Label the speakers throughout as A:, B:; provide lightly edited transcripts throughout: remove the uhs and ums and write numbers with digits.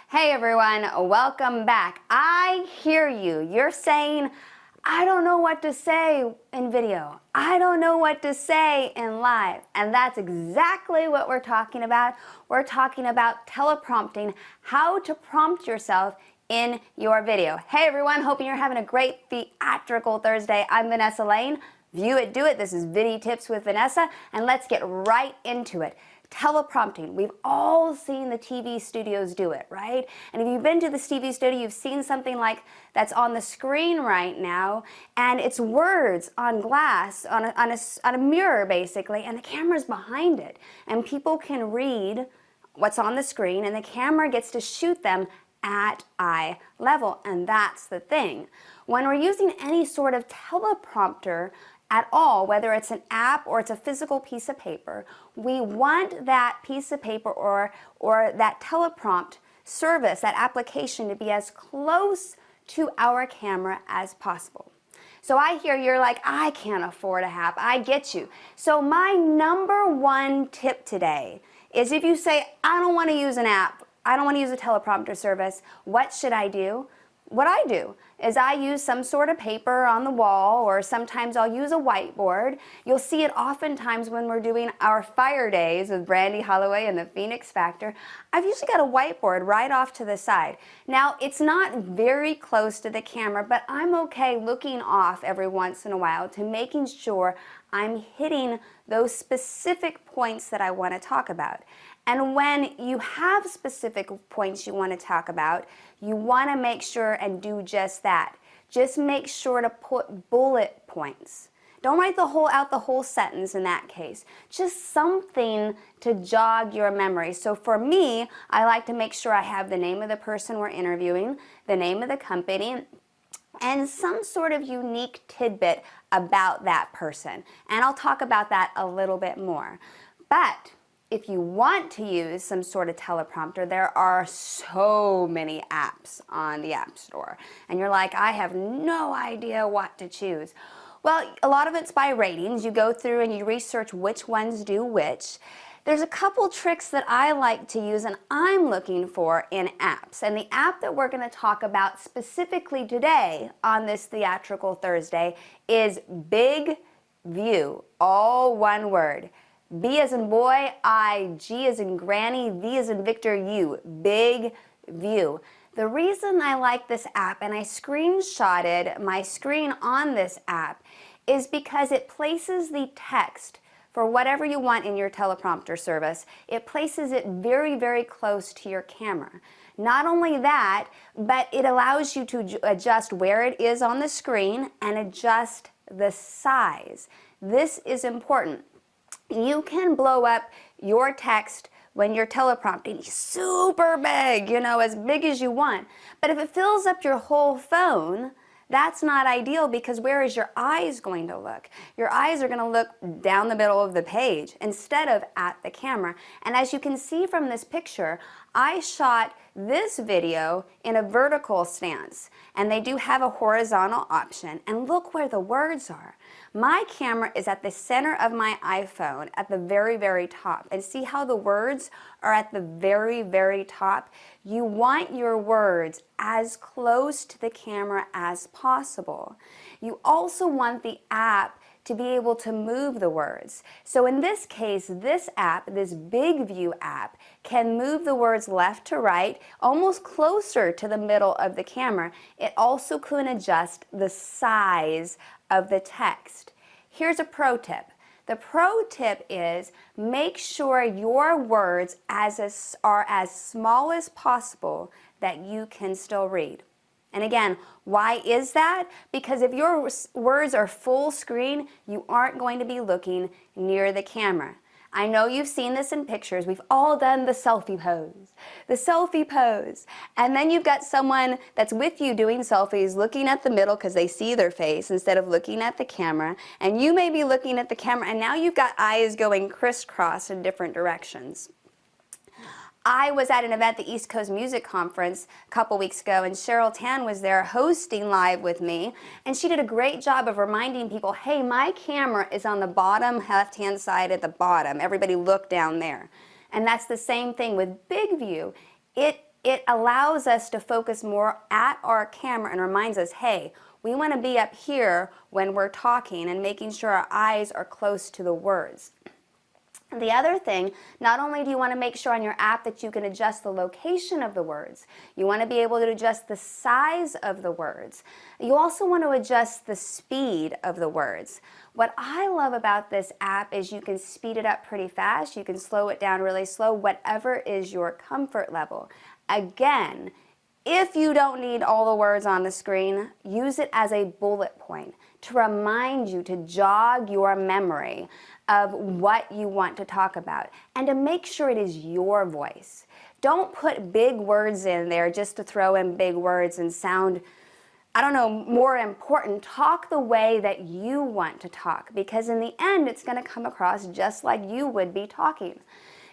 A: Hey everyone, welcome back. I hear you. You're saying, I don't know what to say in video. I don't know what to say in live. And that's exactly what we're talking about. We're talking about teleprompting, how to prompt yourself in your video. Hey everyone, hoping you're having a great theatrical Thursday. I'm Vanessa Lane. View it, do it. This is Video Tips with Vanessa, and let's get right into it. Teleprompting. We've all seen the TV studios do it, right? And if you've been to the TV studio, you've seen something like that's on the screen right now, and it's words on glass, on a mirror basically, and the camera's behind it. And people can read what's on the screen, and the camera gets to shoot them at eye level, and that's the thing. When we're using any sort of teleprompter at all, whether it's an app or it's a physical piece of paper, we want that piece of paper or that teleprompt service, that application, to be as close to our camera as possible. So I hear you're like, I can't afford a app. I get you. So my number one tip today is, if you say, I don't want to use an app, I don't want to use a teleprompter service, what should I do? What I do is I use some sort of paper on the wall, or sometimes I'll use a whiteboard. You'll see it oftentimes when we're doing our fire days with Brandy Holloway and the Phoenix Factor. I've usually got a whiteboard right off to the side. Now, it's not very close to the camera, but I'm okay looking off every once in a while to making sure I'm hitting those specific points that I want to talk about. And when you have specific points you want to talk about, you want to make sure and do just that. Just make sure to put bullet points. Don't write out the whole sentence in that case. Just something to jog your memory. So for me, I like to make sure I have the name of the person we're interviewing, the name of the company, and some sort of unique tidbit about that person. And I'll talk about that a little bit more. But if you want to use some sort of teleprompter, there are so many apps on the App Store. And you're like, I have no idea what to choose. Well, a lot of it's by ratings. You go through and you research which ones do which. There's a couple tricks that I like to use and I'm looking for in apps. And the app that we're going to talk about specifically today on this Theatrical Thursday is BIGVU, all one word. B as in boy, I, G as in granny, V as in Victor, U, BIGVU. The reason I like this app, and I screenshotted my screen on this app, is because it places the text for whatever you want in your teleprompter service. It places it very, very close to your camera. Not only that, but it allows you to adjust where it is on the screen and adjust the size. This is important. You can blow up your text when you're teleprompting super big, as big as you want. But if it fills up your whole phone, that's not ideal, because where is your eyes going to look? Your eyes are going to look down the middle of the page instead of at the camera. And as you can see from this picture, I shot this video in a vertical stance, and they do have a horizontal option. And look where the words are. My camera is at the center of my iPhone at the very, very top. And see how the words are at the very, very top? You want your words as close to the camera as possible. You also want the app to be able to move the words. So in this case, this app, this BIGVU app, can move the words left to right, almost closer to the middle of the camera. It also can adjust the size of the text. Here's a pro tip. The pro tip is, make sure your words are as small as possible that you can still read. And again, why is that? Because if your words are full screen, you aren't going to be looking near the camera. I know you've seen this in pictures. We've all done the selfie pose. The selfie pose. And then you've got someone that's with you doing selfies looking at the middle because they see their face instead of looking at the camera. And you may be looking at the camera, and now you've got eyes going crisscross in different directions. I was at an event, the East Coast Music Conference, a couple weeks ago, and Cheryl Tan was there hosting live with me, and she did a great job of reminding people, hey, my camera is on the bottom left-hand side at the bottom. Everybody look down there. And that's the same thing with BIGVU. It it allows us to focus more at our camera and reminds us, hey, we want to be up here when we're talking and making sure our eyes are close to the words. The other thing, not only do you want to make sure on your app that you can adjust the location of the words, you want to be able to adjust the size of the words. You also want to adjust the speed of the words. What I love about this app is you can speed it up pretty fast, you can slow it down really slow, whatever is your comfort level. Again, if you don't need all the words on the screen, use it as a bullet point to remind you, to jog your memory of what you want to talk about and to make sure it is your voice. Don't put big words in there just to throw in big words and sound, I don't know, more important. Talk the way that you want to talk, because in the end it's going to come across just like you would be talking.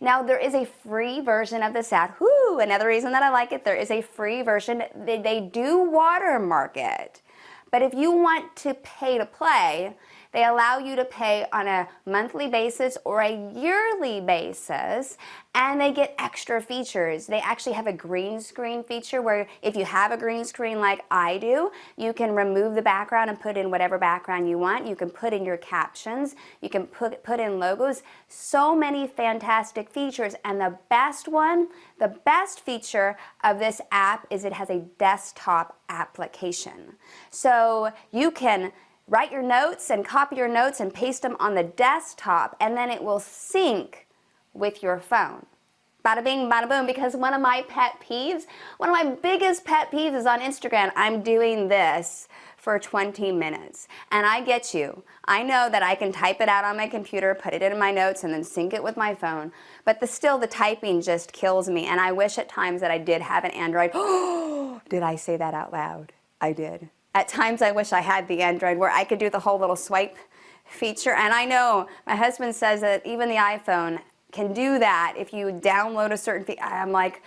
A: Now, there is a free version of this app. Whoo, another reason that I like it, there is a free version. They do watermark it. But if you want to pay to play, they allow you to pay on a monthly basis or a yearly basis, and they get extra features. They actually have a green screen feature where if you have a green screen like I do, you can remove the background and put in whatever background you want. You can put in your captions. You can put in logos. So many fantastic features, and the best one, the best feature of this app is it has a desktop application. So you can write your notes and copy your notes and paste them on the desktop, and then it will sync with your phone. Bada bing, bada boom, because one of my pet peeves, one of my biggest pet peeves is on Instagram. I'm doing this for 20 minutes. And I get you. I know that I can type it out on my computer, put it in my notes, and then sync it with my phone. But still, the typing just kills me. And I wish at times that I did have an Android. Oh, did I say that out loud? I did. At times I wish I had the Android where I could do the whole little swipe feature. And I know my husband says that even the iPhone can do that if you download a certain feature. I'm like,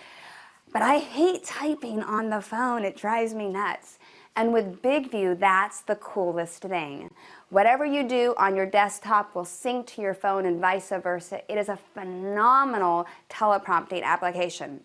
A: but I hate typing on the phone. It drives me nuts. And with BIGVU, that's the coolest thing. Whatever you do on your desktop will sync to your phone and vice versa. It is a phenomenal teleprompting application.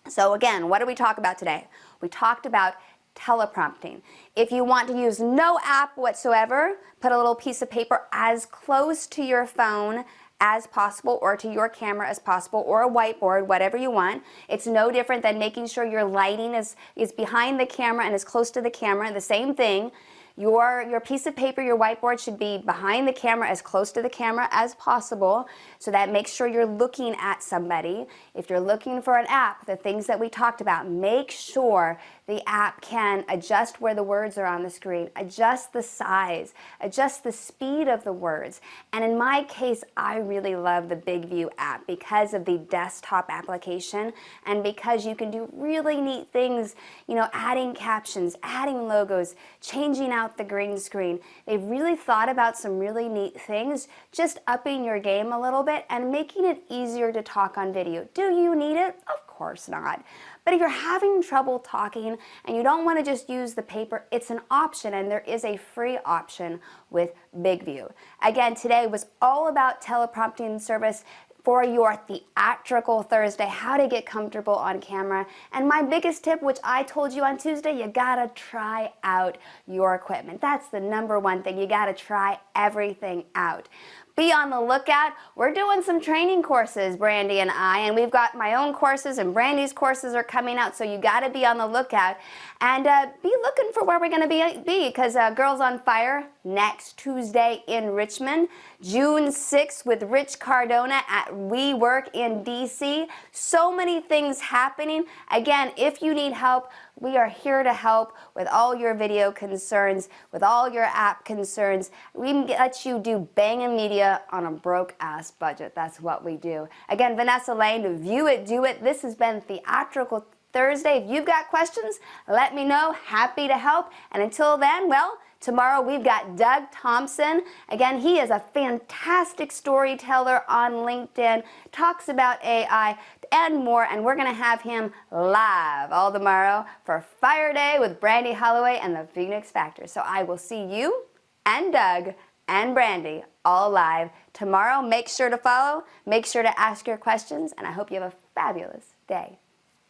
A: So again, what did we talk about today? We talked about teleprompting. If you want to use no app whatsoever, put a little piece of paper as close to your phone as possible, or to your camera as possible, or a whiteboard, whatever you want. It's no different than making sure your lighting is behind the camera and as close to the camera. The same thing. Your piece of paper, your whiteboard should be behind the camera, as close to the camera as possible, so that makes sure you're looking at somebody. If you're looking for an app, the things that we talked about, make sure the app can adjust where the words are on the screen, adjust the size, adjust the speed of the words. And in my case, I really love the BIGVU app because of the desktop application and because you can do really neat things, you know, adding captions, adding logos, changing out the green screen. They've really thought about some really neat things, just upping your game a little bit and making it easier to talk on video. Do you need it? Of course not. But if you're having trouble talking and you don't want to just use the paper, it's an option, and there is a free option with BIGVU. Again, today was all about teleprompting service for your theatrical Thursday, how to get comfortable on camera. And my biggest tip, which I told you on Tuesday, you gotta try out your equipment. That's the #1 thing. You gotta try everything out. Be on the lookout. We're doing some training courses, Brandy and I, and we've got my own courses, and Brandy's courses are coming out, so you gotta be on the lookout. And be looking for where we're gonna be, because Girls on Fire next Tuesday in Richmond, June 6th with Rich Cardona at We Work in DC. So many things happening. Again, if you need help, we are here to help with all your video concerns, with all your app concerns. We can let you do banging media on a broke-ass budget. That's what we do. Again, Vanessa Lane, View It, Do It. This has been Theatrical Thursday. If you've got questions, let me know. Happy to help. And until then, well, tomorrow we've got Doug Thompson. Again, he is a fantastic storyteller on LinkedIn, talks about AI and more, and we're going to have him live all tomorrow for Fire Day with Brandy Holloway and the Phoenix Factor. So I will see you and Doug and Brandy all live tomorrow. Make sure to follow, make sure to ask your questions, and I hope you have a fabulous day.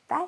A: Bye.